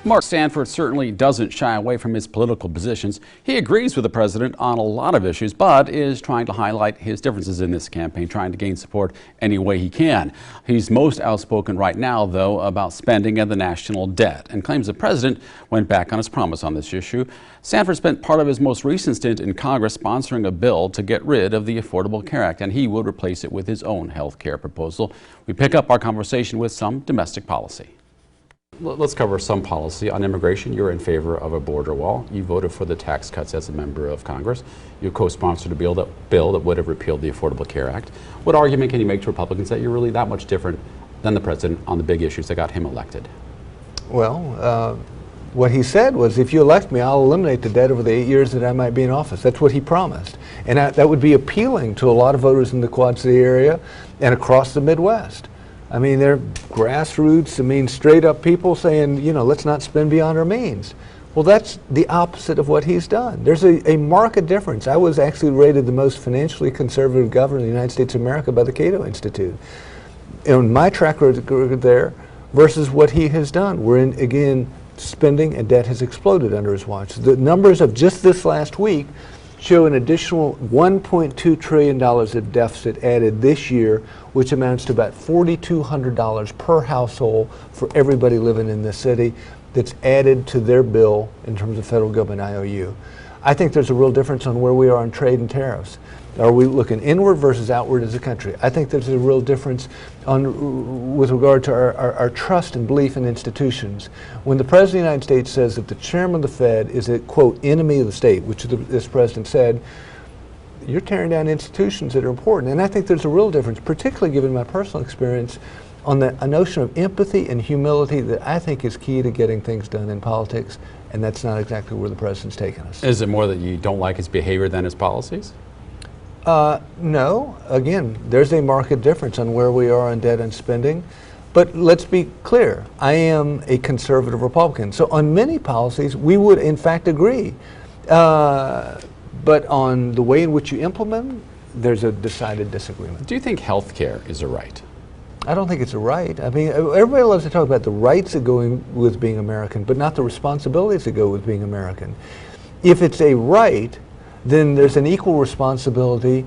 Mark Sanford certainly doesn't shy away from his political positions. He agrees with the president on a lot of issues, but is trying to highlight his differences in this campaign, trying to gain support any way he can. He's most outspoken right now, though, about spending and the national debt, and claims the president went back on his promise on this issue. Sanford spent part of his most recent stint in Congress sponsoring a bill to get rid of the Affordable Care Act, and he would replace it with his own health care proposal. We pick up our conversation with some domestic policy. Let's cover some policy. On immigration, you're in favor of a border wall. You voted for the tax cuts as a member of Congress. You co-sponsored a bill that would have repealed the Affordable Care Act. What argument can you make to Republicans that you're really that much different than the president on the big issues that got him elected? Well, what he said was, if you elect me, I'll eliminate the debt over the 8 years that I might be in office. That's what he promised. And that would be appealing to a lot of voters in the Quad City area and across the Midwest. I mean, they're grassroots, straight up people saying, let's not spend beyond our means. Well, that's the opposite of what he's done. There's a marked difference. I was actually rated the most financially conservative governor in the United States of America by the Cato Institute. And my track record there versus what he has done. We're in, again, spending and debt has exploded under his watch. The numbers of just this last week show an additional $1.2 trillion of deficit added this year, which amounts to about $4,200 per household for everybody living in this city that's added to their bill in terms of federal government IOU. I think there's a real difference on where we are on trade and tariffs. Are we looking inward versus outward as a country? I think there's a real difference with regard to our trust and belief in institutions. When the President of the United States says that the chairman of the Fed is a, quote, enemy of the state, which this president said, you're tearing down institutions that are important. And I think there's a real difference, particularly given my personal experience, on a notion of empathy and humility that I think is key to getting things done in politics, and that's not exactly where the president's taken us. Is it more that you don't like his behavior than his policies? No. Again, there's a marked difference on where we are on debt and spending. But let's be clear, I am a conservative Republican. So on many policies, we would in fact agree. But on the way in which you implement them, there's a decided disagreement. Do you think health care is a right? I don't think it's a right. I mean, everybody loves to talk about the rights that go with being American, but not the responsibilities that go with being American. If it's a right, then there's an equal responsibility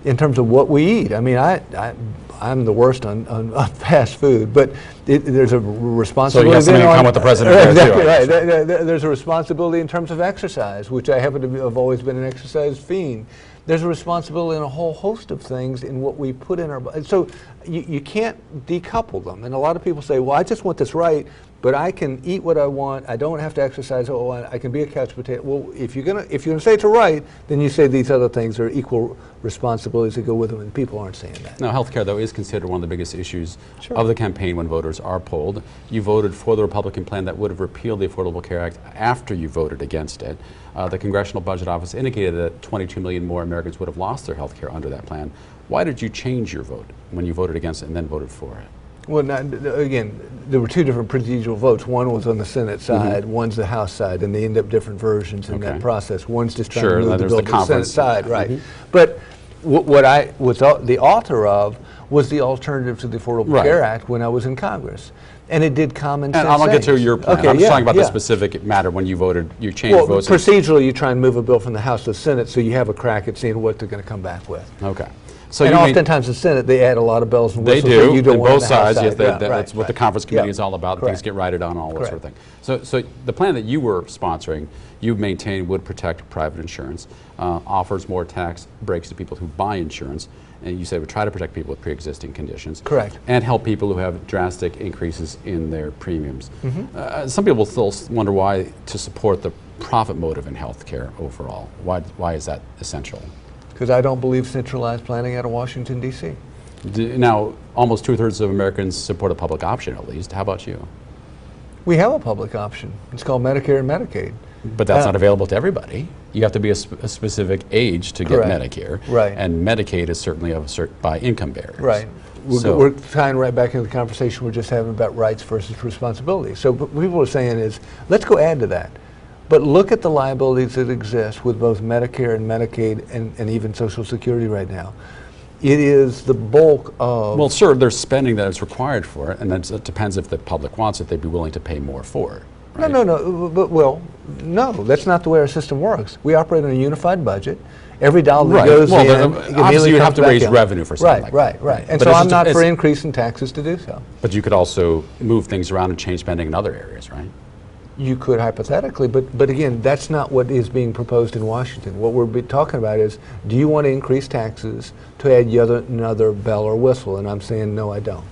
in terms of what we eat. I mean, I'm the worst on fast food, but there's a responsibility. So you have something in common with the president. Exactly right. There's a responsibility in terms of exercise, which I happen to have always been an exercise fiend. There's a responsibility in a whole host of things in what we put in our body. So you can't decouple them. And a lot of people say, well, I just want this right, but I can eat what I want. I don't have to exercise. Oh, I can be a couch potato. Well, if you're gonna say it's a right, then you say these other things are equal responsibilities that go with them, and people aren't saying that. Now, health care, though, is considered one of the biggest issues of the campaign when voters are polled. You voted for the Republican plan that would have repealed the Affordable Care Act after you voted against it. The Congressional Budget Office indicated that 22 million more Americans would have lost their health care under that plan. Why did you change your vote when you voted against it and then voted for it? Well, again, there were two different procedural votes. One was on the Senate side, one's the House side, and they end up different versions in that process. One's just trying to move the bill to the Senate side, right? But what I was the author of was the alternative to the Affordable Care Act when I was in Congress. And it did common sense. And I'll get to your plan. Okay, I'm just talking about the specific matter when you voted, you changed votes. Procedurally, you try and move a bill from the House to the Senate so you have a crack at seeing what they're going to come back with. Okay. So and oftentimes in the Senate, they add a lot of bells and whistles. They do, you don't on want both sides. side. That's what the conference committee is all about. Things get righted on, all that sort of thing. So the plan that you were sponsoring, you maintained would protect private insurance, offers more tax breaks to people who buy insurance, and you said would try to protect people with pre-existing conditions. Correct. And help people who have drastic increases in their premiums. Some people still wonder why to support the profit motive in health care overall. Why is that essential? Because I don't believe centralized planning out of Washington, D.C. Now, almost 2/3 of Americans support a public option, at least. How about you? We have a public option. It's called Medicare and Medicaid. But that's not available to everybody. You have to be a specific age to get Medicare. Right. And Medicaid is certainly of a by income barriers. Right. We're tying right back into the conversation we're just having about rights versus responsibility. So what people are saying is, let's go add to that. But look at the liabilities that exist with both Medicare and Medicaid and even Social Security right now. It is the bulk of... Well, sure, there's spending that is required for it, and it depends if the public wants it, they'd be willing to pay more for it. right? No, that's not the way our system works. We operate on a unified budget. Every dollar that Right. goes Well, in, obviously you'd have to raise in. revenue for something like that. Right. And But so it's I'm just- not for increasing taxes to do so. But you could also move things around and change spending in other areas, right? You could hypothetically, but again, that's not what is being proposed in Washington. What we're talking about is, do you want to increase taxes to add yet another bell or whistle? And I'm saying, no, I don't.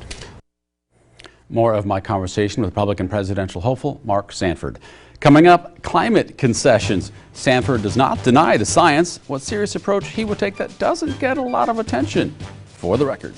More of my conversation with Republican presidential hopeful Mark Sanford. Coming up, climate concessions. Sanford does not deny the science. What serious approach he would take that doesn't get a lot of attention. For the record.